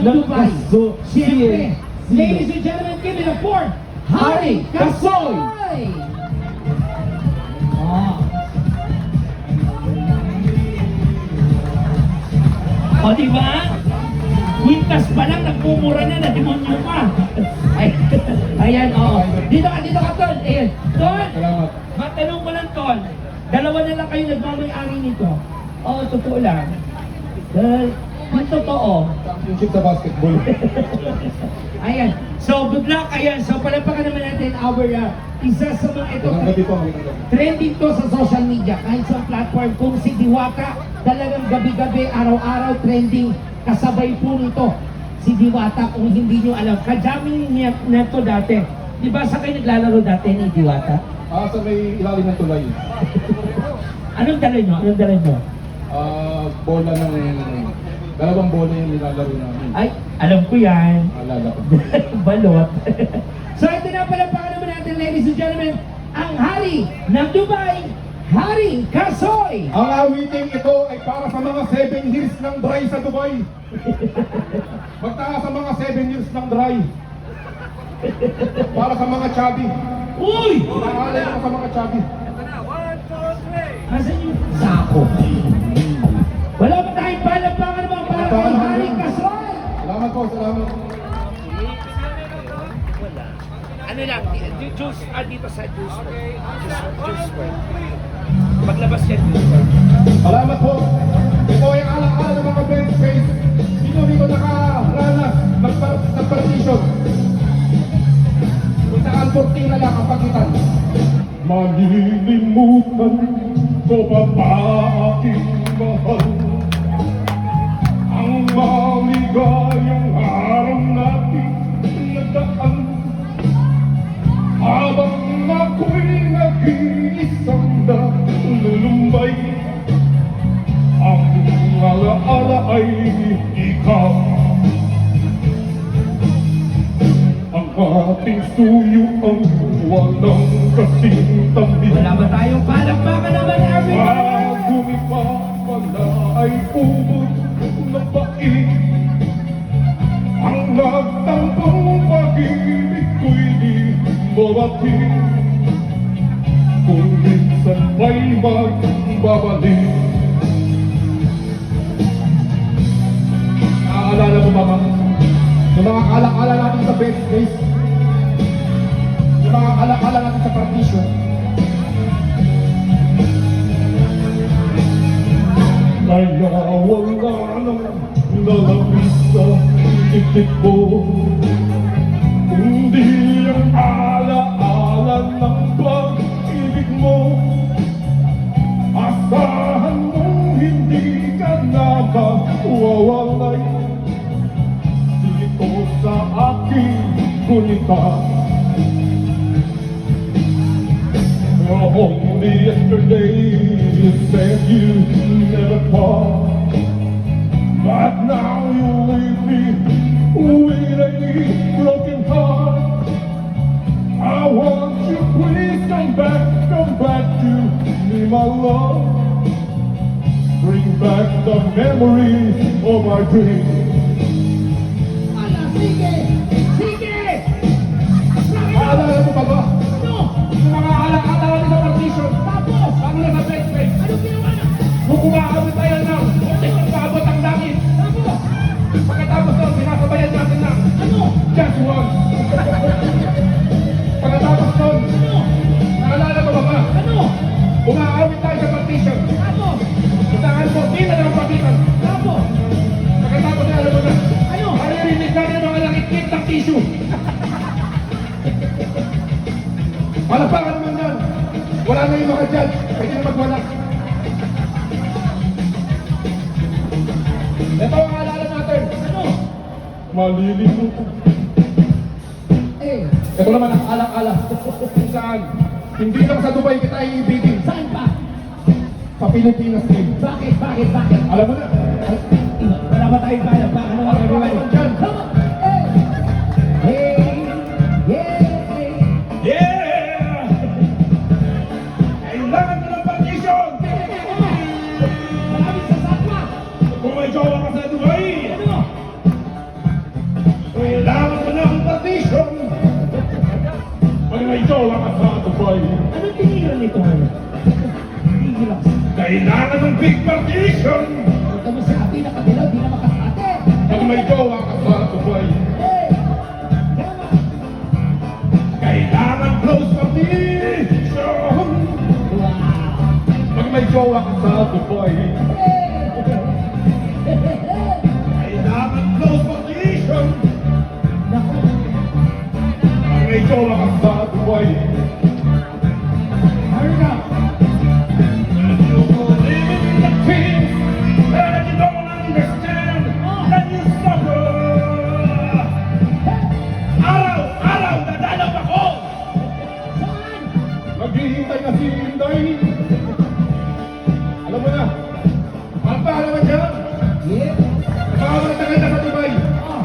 ng Dubai. Siyempre, Sino? ladies and gentlemen, give me the fourth, Harry Kasoy! Oh. O, diba? Quintas pa lang, nagmumura na, demonyo pa. Ay, ayan, oo. Dito ka, Tol. Ayan. Tol, Salamat. matanong ko lang, Tol. Dalawa na lang kayo nagmamay-ari nito. Oo, totoo lang. Yung totoo. Championship sa basketball. Ayan. So, good luck. Ayan. So, palapakan naman natin our isa sa mga ito. Magandang gabi po, magandang gabi. Trending to sa social media. Kahit sa platform kung si Diwata, talagang gabi-gabi, araw-araw trending. Kasabay po nito si Diwata kung hindi nyo alam. Kajaming niya na to dati. Di ba sa kayo naglalaro dati ni Diwata? Sa may ilalim ng tulay. Anong dala nyo? Anong dala nyo? Bola ng... Dalawang bola yung nilalaro namin. Ay, alam ko yan. Alala ko. Balot. So ito na pala naman natin, ladies and gentlemen, ang hari ng Dubai, Harry Kasoy! Ang awiting ito ay para sa mga 7 years ng dry sa Dubai. Magtaka sa mga 7 years ng dry. Para sa mga chubby. Uy! Naalala ko sa mga chubby. Asan yung sako? Wala ba tayong palapangan naman para kay Harry Kasoy? Salamat po, salamat. Ano lang, juice, dito sa juice world. Paglabas yan, juice world. Salamat po. Ito ay alak-alak ng mga bench space. Dito nakaranas ng partition. Kung saan 14 na lang ang pagitan. Malilimutan ko ba aking mahal? Ang maligayang araw natin nagdaan. Habang ako'y nag-iisang nalulumbay, ang alaala ay ikaw. Ang ating suyo ang walang kasing tabi. Wala ba tayong palapangan naman, everybody? Bago ipapala ay ubod ng pait. Ang nagtampang pag-ibig ko'y di babalik. Kung minsan may magbabalik. Naaalala mo ba yung mga alak-ala natin sa best place? Yung mga alak-ala natin sa partition? Kaya wala nang lalapit sa titik mo, kundi ang ala-ala ng pag-ibig mo. Asahan mong hindi ka na mawawalay dito sa aking gunita. Only yesterday you said you never part, but now you leave me with a broken heart. I want you, please come back to me, my love. Bring back the memories of our dreams. Ala, sige! Sige! Maalala mo ba ba? Ano? Yung mga ala-ala natin sa partition. Tapos! Bago na sa best place. Ano ginawa na? Kung umaabot tayo ng paabot ang langit. Tapos! Pagkatapos doon, sinasabayan natin ng Ano? just one. Pagkatapos doon, Ano? naalala mo ba ba? Ano? Umaawit tayo sa partition. Tapos! Usahan mo, pila ng pagitan. Tapos! Pagkatapos na alam mo na, Ano? maririnig natin ang mga langit-ngit ng tissue. Malapakan naman yan. Wala na yung mga judge. Pwede na magwala. Ito ang alala natin. Ano? Malilimutan. Eh, Ito naman ang alak-alak. Kung saan, hindi lang sa Dubai kita iibigin. saan pa? Sa Pilipinas din. Bakit? Alam mo na. Wala ba tayong palapangan naman, everybody? Dyan. Come on! Hey! Yeah! Yeah! Kailangan ko ng partition! Maraming sasakwa! Kung may jowa ka sa Dubai, Ano? buhay. Ano tinigilan nito ano? Tinigilan. Kailangan ng big partition. Huwag ka mo sa atin na kabilaw, di na makakate. Pag may jowa ka sa Dubai. Hey! Tama! Kailangan close partition. Wow! Pag may jowa ka sa Dubai. Hey! Kailangan close partition. Naku! Pag may jowa ka sa Dubai. Hurry up! And you believe in the things that you don't understand, that you suffer. Araw-araw dadalaw ako. Saan? Maghihintay na si Inday. Alam mo na, ang paalaman dyan, Yeah! nakakatagal na sa Dubai. Oh!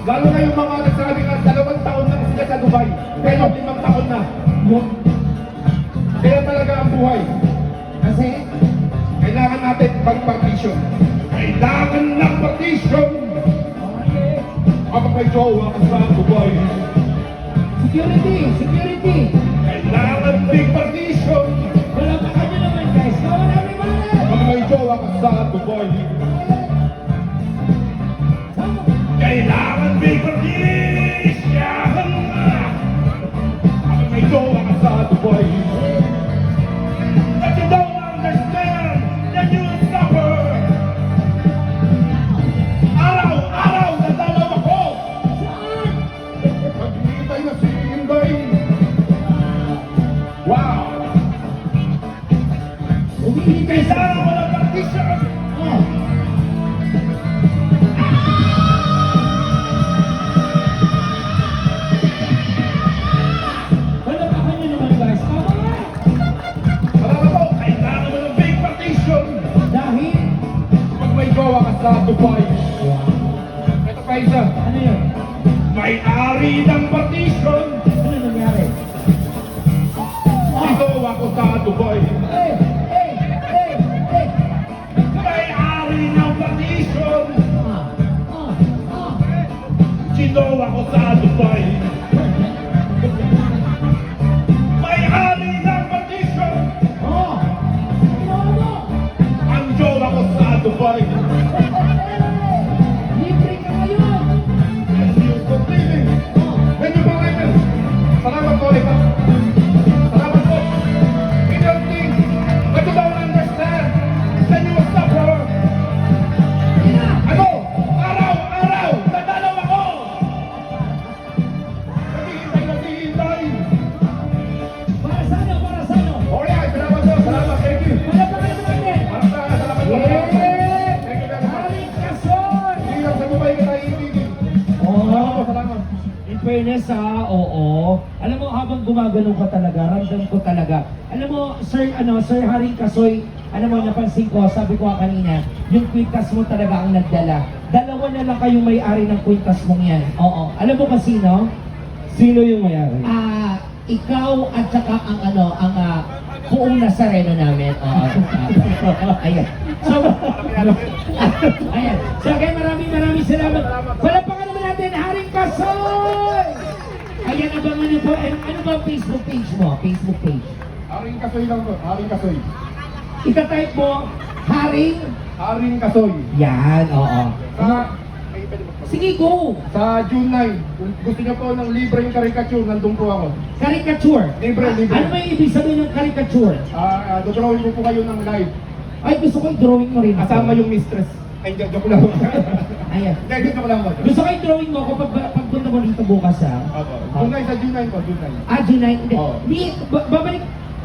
Lalo na yung mga nagsabi nga, 2 taon na sila sa Dubai. Pero 5 taon na. Yung... Kaya talaga ang buhay. Kasi... Kailangan natin pag-partition. Kailangan ng partition. Okay. Kapag may jowa ka sa Dubai. Security! Security! Kailangan big partition. Wala pa kanya naman guys! Gawa namin mga! Kapag may jowa ka sa Dubai. Tama! Kailangan big partition. Kapag may jowa ka sa Dubai. That you don't understand, that you suffer. Araw-araw dadalaw ako. Saan? Maghihintay na si Inday. Wow! Umihintay sa... Kailangan mo ng partition. Oh! Wala pa kanya naman guys! Tama nga! Salamat po. Kailangan mo ng big partition. Dahil... Pag may jowa ka sa Dubai. Ito pa isa. Ano yun? May-ari ng partition. Ano nangyari? May jowa ko sa Dubai. Hey! Hey! Hey! Hey! May-ari ng partition. Ah! Ah! Ah! Sinowa ko sa Dubai. May-ari ng partition. Oh! Ano? Ang jowa ko sa Dubai. Libre ka ngayon! Completing. Oh! Medyo po ngayon. Salamat po ito. Salamat po. We don't think that you don't understand that you will suffer. Ina! Ano? Araw-araw, dadalaw ako. Naghihintay na si Inday. Para sa ano? Para sa ano? Alright, salamat po. Salamat, thank you. Wala pa kayo naman din! Salamat po. Yeah! Thank you very much. Haring Kason! Hindi lang sa Dubai ka tayo ibigin. Oh! Salamat po, salamat. In fairness oo. Alam mo, habang gumagalaw ka talaga, ramdam ko talaga. Alam mo, Sir Haring Kasoy, alam mo, napansin ko, sabi ko kanina, yung kwintas mo talaga ang nagdala. Dalawa na lang kayong may-ari ng kwintas mong yan. Oo. Alam mo ba sino? Sino yung mayari? Ikaw at saka ang buong Nazareno namin. Oo. Ayan. So, ayan. So, again, maraming salamat. Palakpakan naman natin, Haring Kasoy! Ayan, abangan niyo po. Ano ba ang Facebook page mo? Facebook page. Haring Kasoy lang po. Haring Kasoy. Ika-type mo, Haring. Haring Kasoy. Yan, oo. Sige, go! Sa June 9, kung gusto niyo po ng libreng caricature, nandun po ako. Caricature. Libre. Ano ba yung ibig sabihin ng caricature? Dodrawing ko po kayo ng live. Ay, gusto ko yung drawing mo rin. Kasama yung mistress. Ay, joke lang. Ayan. Hindi, joke lang po. Gusto ko yung drawing mo kapag pagpunta mo dito bukas ha. Opo. June 9 sa June 9 po, June 9. June 9. Hindi. Oo.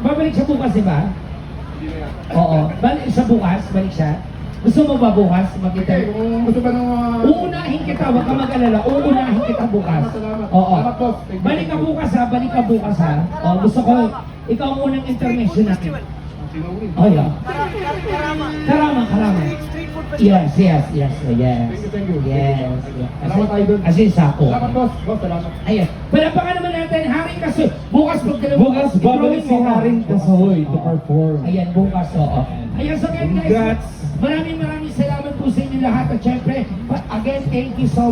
Babalik siya bukas, di ba? Hindi na yan. Oo. Balik siya bukas, balik siya. Gusto mo ba bukas Okay, makita? kung gusto ba ng Uunahin kita, huwag ka mag-alala. Uunahin kita bukas. Salamat. Oo. Salamat, boss. Thank you. Balik ka bukas ha, balik ka bukas ha. Oo, gusto ko, ikaw ang unang intervention natin. Sinawin. Oh, yeah. Karama. Yes. Thank you. Yes. Salamat, Idol. As in, sako. Salamat, boss. Boss, salamat. Ayan. Palapakan naman natin, Haring Kasoy. Bukas Bukas babalik si Haring Kasoy to perform. Ayan, bukas, oo. Ayan, so again guys, Congrats. maraming salamat po sa inyo lahat. At syempre, again, thank you so much.